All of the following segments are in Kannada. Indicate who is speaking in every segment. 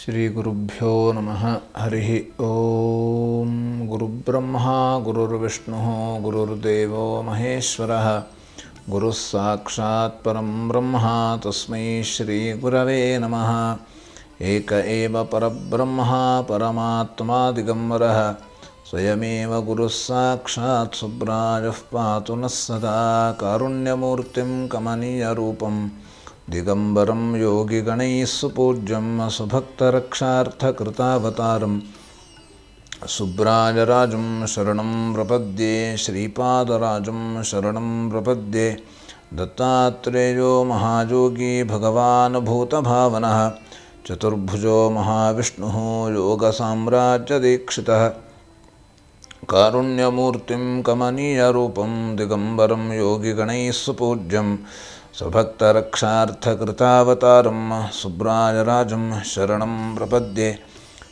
Speaker 1: ಶ್ರೀಗುರುಭ್ಯೋ ನಮಃ. ಹರಿ ಓಂ. ಗುರುಬ್ರಹ್ಮ ಗುರುರ್ವಿಷ್ಣುಃ ಗುರುರ್ದೇವೋ ಮಹೇಶ್ವರಃ. ಗುರುಃ ಸಾಕ್ಷಾತ್ ಪರಂ ಬ್ರಹ್ಮ ತಸ್ಮೈ ಶ್ರೀ ಗುರವೇ ನಮಃ. ಏಕ ಏವ ಪರಬ್ರಹ್ಮ ಪರಮಾತ್ಮಾ ದಿಗಂಬರಃ. ಸ್ವಯಮೇವ ಗುರುಃ ಸಾಕ್ಷಾತ್ ಸುಬ್ರಾಯಃ ಪಾತು ನಃ ಸದಾ. ಕಾರುಣ್ಯಮೂರ್ತಿಂ ಕಮನೀಯರೂಪಂ ದಿಗಂಬರಂ ಯೋಗಿಗಣೈಃ ಸುಪೂಜ್ಯಂ ಸುಭಕ್ತರಕ್ಷಾರ್ಥಕೃತಾವತಾರಂ ಸುಬ್ರಾಯರಾಜಂ ಶರಣಂ ಪ್ರಪದ್ಯೆ. ಶ್ರೀಪಾದರಾಜಂ ಶರಣಂ ಪ್ರಪದ್ಯೆ. ದತ್ತಾತ್ರೇಯೋ ಮಹಾಯೋಗಿ ಭಗವಾನ್ ಭೂತಭಾವನಃ. ಚತುರ್ಭುಜೋ ಮಹಾವಿಷ್ಣುಃ ಯೋಗಸಾಮ್ರಾಜ್ಯದೀಕ್ಷಿತಃ. ಕಾರುಣ್ಯಮೂರ್ತಿಂ ಕಮನೀಯರೂಪಂ ದಿಗಂಬರಂ ಯೋಗಿಗಣೈಃ ಸುಪೂಜ್ಯಂ ಸ್ವಭಕ್ತರಕ್ಷಾರ್ಥಕೃತಾವತಾರಂ ಸುಬ್ರಾಯರಾಜಂ ಶರಣಂ ಪ್ರಪದ್ಯೆ.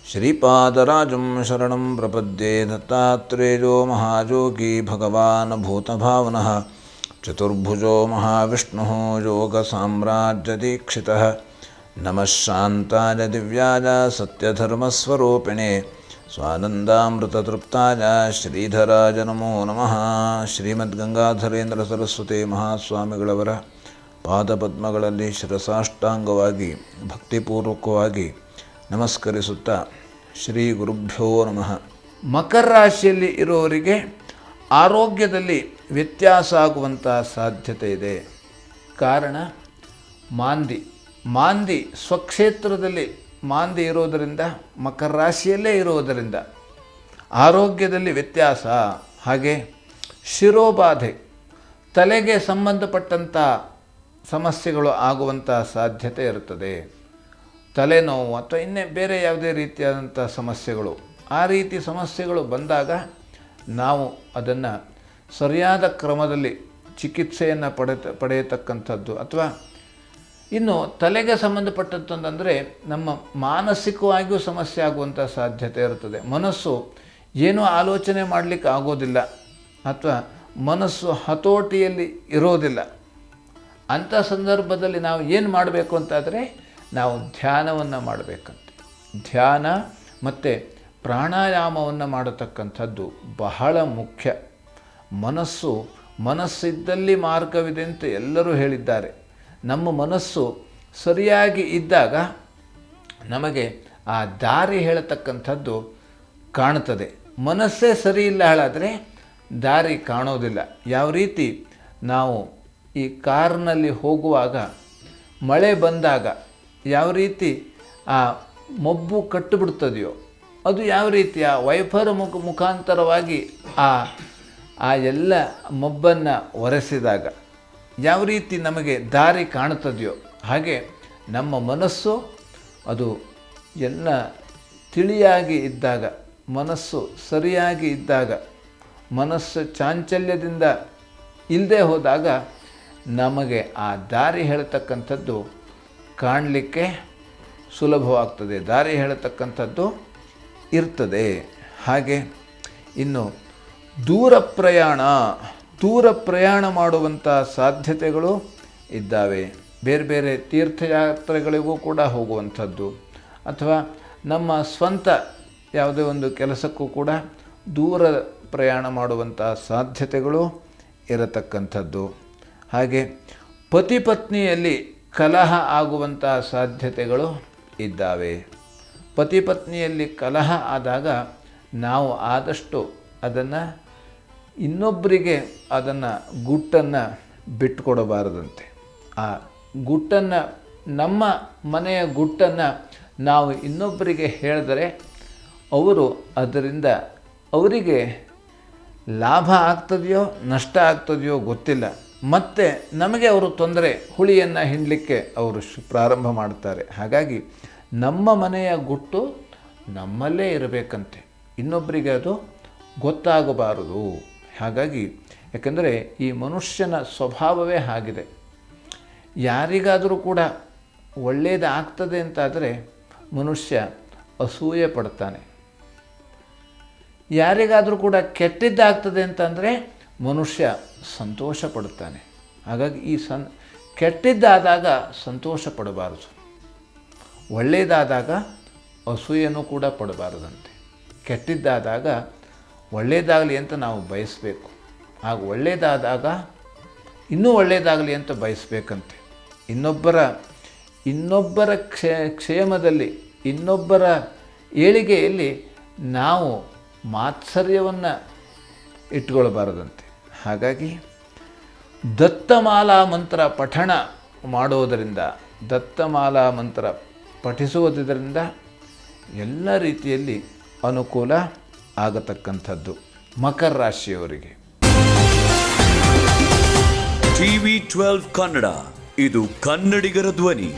Speaker 1: ಶ್ರೀಪಾದರಾಜಂ ಶರಣಂ ಪ್ರಪದ್ಯೆ. ದತ್ತಾತ್ರೇಯೋ ಮಹಾಯೋಗಿ ಭಗವಾನ್ ಭೂತಭಾವನಃ. ಚತುರ್ಭುಜೋ ಮಹಾವಿಷ್ಣುಃ ಯೋಗಸಾಮ್ರಾಜ್ಯದೀಕ್ಷಿತಃ. ನಮಃ ಶಾಂತಾಯ ದಿವ್ಯಾಯ ಸತ್ಯಧರ್ಮಸ್ವರೂಪಿಣೆ ಸ್ವಾನಂದಾಮೃತತೃಪ್ತಾಯ ಶ್ರೀಧರಾಯ ನಮೋ ನಮಃ. ಶ್ರೀಮದ್ಗಂಗಾಧರೇಂದ್ರ ಸರಸ್ವತಿ ಮಹಾಸ್ವಾಮಿಗಳವರ ಪಾದಪದ್ಮಗಳಲ್ಲಿ ಶಿರಸಾಷ್ಟಾಂಗವಾಗಿ ಭಕ್ತಿಪೂರ್ವಕವಾಗಿ ನಮಸ್ಕರಿಸುತ್ತಾ ಶ್ರೀ ಗುರುಭ್ಯೋ ನಮಃ. ಮಕರ ರಾಶಿಯಲ್ಲಿ ಇರುವವರಿಗೆ ಆರೋಗ್ಯದಲ್ಲಿ ವ್ಯತ್ಯಾಸ ಆಗುವಂಥ ಸಾಧ್ಯತೆ ಇದೆ. ಕಾರಣ ಮಾಂದಿ ಸ್ವಕ್ಷೇತ್ರದಲ್ಲಿ ಮಾಂದಿ ಇರೋದರಿಂದ, ಮಕರ ರಾಶಿಯಲ್ಲೇ ಇರೋದರಿಂದ ಆರೋಗ್ಯದಲ್ಲಿ ವ್ಯತ್ಯಾಸ. ಹಾಗೆ ಶಿರೋಬಾಧೆ, ತಲೆಗೆ ಸಂಬಂಧಪಟ್ಟಂಥ ಸಮಸ್ಯೆಗಳು ಆಗುವಂಥ ಸಾಧ್ಯತೆ ಇರುತ್ತದೆ. ತಲೆನೋವು ಅಥವಾ ಇನ್ನೇ ಬೇರೆ ಯಾವುದೇ ರೀತಿಯಾದಂಥ ಸಮಸ್ಯೆಗಳು, ಆ ರೀತಿ ಸಮಸ್ಯೆಗಳು ಬಂದಾಗ ನಾವು ಅದನ್ನು ಸರಿಯಾದ ಕ್ರಮದಲ್ಲಿ ಚಿಕಿತ್ಸೆಯನ್ನು ಪಡೆಯತಕ್ಕಂಥದ್ದು. ಅಥವಾ ಇನ್ನು ತಲೆಗೆ ಸಂಬಂಧಪಟ್ಟಂತಂದರೆ ನಮ್ಮ ಮಾನಸಿಕವಾಗಿಯೂ ಸಮಸ್ಯೆ ಆಗುವಂಥ ಸಾಧ್ಯತೆ ಇರುತ್ತದೆ. ಮನಸ್ಸು ಏನೂ ಆಲೋಚನೆ ಮಾಡಲಿಕ್ಕೆ ಆಗೋದಿಲ್ಲ ಅಥವಾ ಮನಸ್ಸು ಹತೋಟಿಯಲ್ಲಿ ಇರೋದಿಲ್ಲ. ಅಂಥ ಸಂದರ್ಭದಲ್ಲಿ ನಾವು ಏನು ಮಾಡಬೇಕು ಅಂತಾದರೆ ನಾವು ಧ್ಯಾನವನ್ನು ಮಾಡಬೇಕಂತೆ. ಧ್ಯಾನ ಮತ್ತು ಪ್ರಾಣಾಯಾಮವನ್ನು ಮಾಡತಕ್ಕಂಥದ್ದು ಬಹಳ ಮುಖ್ಯ. ಮನಸ್ಸಿದ್ದಲ್ಲಿ ಮಾರ್ಗವಿದೆ ಅಂತ ಎಲ್ಲರೂ ಹೇಳಿದ್ದಾರೆ. ನಮ್ಮ ಮನಸ್ಸು ಸರಿಯಾಗಿ ಇದ್ದಾಗ ನಮಗೆ ಆ ದಾರಿ ಹೇಳತಕ್ಕಂಥದ್ದು ಕಾಣ್ತದೆ. ಮನಸ್ಸೇ ಸರಿ ಇಲ್ಲ ಹೇಳಾದರೆ ದಾರಿ ಕಾಣೋದಿಲ್ಲ. ಯಾವ ರೀತಿ ನಾವು ಈ ಕಾರ್ನಲ್ಲಿ ಹೋಗುವಾಗ ಮಳೆ ಬಂದಾಗ ಯಾವ ರೀತಿ ಆ ಮೊಬ್ಬು ಕಟ್ಟಿಬಿಡ್ತದೆಯೋ, ಅದು ಯಾವ ರೀತಿ ಆ ವೈಫರ್ ಮುಖಾಂತರವಾಗಿ ಆ ಎಲ್ಲ ಮೊಬ್ಬನ್ನು ಒರೆಸಿದಾಗ ಯಾವ ರೀತಿ ನಮಗೆ ದಾರಿ ಕಾಣುತ್ತದೆಯೋ, ಹಾಗೆ ನಮ್ಮ ಮನಸ್ಸು ಅದು ಎಲ್ಲ ತಿಳಿಯಾಗಿ ಇದ್ದಾಗ, ಮನಸ್ಸು ಸರಿಯಾಗಿ ಇದ್ದಾಗ, ಮನಸ್ಸು ಚಾಂಚಲ್ಯದಿಂದ ಇಲ್ಲದೆ ಹೋದಾಗ ನಮಗೆ ಆ ದಾರಿ ಹೇಳತಕ್ಕಂಥದ್ದು ಕಾಣಲಿಕ್ಕೆ ಸುಲಭವಾಗ್ತದೆ, ದಾರಿ ಹೇಳತಕ್ಕಂಥದ್ದು ಇರ್ತದೆ. ಹಾಗೆ ಇನ್ನು ದೂರ ಪ್ರಯಾಣ ಮಾಡುವಂಥ ಸಾಧ್ಯತೆಗಳು ಇದ್ದಾವೆ. ಬೇರೆ ಬೇರೆ ತೀರ್ಥಯಾತ್ರೆಗಳಿಗೂ ಕೂಡ ಹೋಗುವಂಥದ್ದು, ಅಥವಾ ನಮ್ಮ ಸ್ವಂತ ಯಾವುದೇ ಒಂದು ಕೆಲಸಕ್ಕೂ ಕೂಡ ದೂರ ಪ್ರಯಾಣ ಮಾಡುವಂಥ ಸಾಧ್ಯತೆಗಳು ಇರತಕ್ಕಂಥದ್ದು. ಹಾಗೆ ಪತಿ ಪತ್ನಿಯಲ್ಲಿ ಕಲಹ ಆಗುವಂಥ ಸಾಧ್ಯತೆಗಳು ಇದ್ದಾವೆ. ಪತಿ ಪತ್ನಿಯಲ್ಲಿ ಕಲಹ ಆದಾಗ ನಾವು ಆದಷ್ಟು ಅದನ್ನು ಇನ್ನೊಬ್ಬರಿಗೆ ಗುಟ್ಟನ್ನು ಬಿಟ್ಟುಕೊಡಬಾರದಂತೆ. ಆ ಗುಟ್ಟನ್ನು, ನಮ್ಮ ಮನೆಯ ಗುಟ್ಟನ್ನು ನಾವು ಇನ್ನೊಬ್ಬರಿಗೆ ಹೇಳಿದರೆ ಅದರಿಂದ ಅವರಿಗೆ ಲಾಭ ಆಗ್ತದೆಯೋ ನಷ್ಟ ಆಗ್ತದೆಯೋ ಗೊತ್ತಿಲ್ಲ. ಮತ್ತು ನಮಗೆ ಅವರು ಹುಳಿಯನ್ನು ಹಿಂಡಲಿಕ್ಕೆ ಅವರು ಪ್ರಾರಂಭ ಮಾಡ್ತಾರೆ. ಹಾಗಾಗಿ ನಮ್ಮ ಮನೆಯ ಗುಟ್ಟು ನಮ್ಮಲ್ಲೇ ಇರಬೇಕಂತೆ, ಇನ್ನೊಬ್ಬರಿಗೆ ಅದು ಗೊತ್ತಾಗಬಾರದು. ಹಾಗಾಗಿ ಯಾಕೆಂದರೆ ಈ ಮನುಷ್ಯನ ಸ್ವಭಾವವೇ ಆಗಿದೆ. ಯಾರಿಗಾದರೂ ಕೂಡ ಒಳ್ಳೆಯದಾಗ್ತದೆ ಅಂತಾದರೆ ಮನುಷ್ಯ ಅಸೂಯೆ ಪಡ್ತಾನೆ. ಯಾರಿಗಾದರೂ ಕೂಡ ಕೆಟ್ಟದ್ದಾಗ್ತದೆ ಅಂತಂದರೆ ಮನುಷ್ಯ ಸಂತೋಷ ಪಡುತ್ತಾನೆ. ಹಾಗಾಗಿ ಕೆಟ್ಟದ್ದಾದಾಗ ಸಂತೋಷ ಪಡಬಾರದು, ಒಳ್ಳೆಯದಾದಾಗ ಅಸೂಯೆನೂ ಕೂಡ ಪಡಬಾರದಂತೆ. ಕೆಟ್ಟಿದ್ದಾದಾಗ ಒಳ್ಳೆಯದಾಗಲಿ ಅಂತ ನಾವು ಬಯಸಬೇಕು. ಆಗ ಒಳ್ಳೆಯದಾದಾಗ ಇನ್ನೂ ಒಳ್ಳೆಯದಾಗಲಿ ಅಂತ ಬಯಸಬೇಕಂತೆ. ಇನ್ನೊಬ್ಬರ ಕ್ಷೇಮದಲ್ಲಿ, ಇನ್ನೊಬ್ಬರ ಏಳಿಗೆಯಲ್ಲಿ ನಾವು ಮಾತ್ಸರ್ಯವನ್ನು ಇಟ್ಕೊಳ್ಬಾರದಂತೆ. ಹಾಗಾಗಿ ದತ್ತಮಾಲಾ ಮಂತ್ರ ಪಠಣ ಮಾಡೋದರಿಂದ, ದತ್ತಮಾಲಾ ಮಂತ್ರ ಪಠಿಸುವುದರಿಂದ ಎಲ್ಲ ರೀತಿಯಲ್ಲಿ ಅನುಕೂಲ ಆಗತಕ್ಕಂಥದ್ದು ಮಕರ ರಾಶಿಯವರಿಗೆ.
Speaker 2: TV12 ಕನ್ನಡ, ಇದು ಕನ್ನಡಿಗರ ಧ್ವನಿ.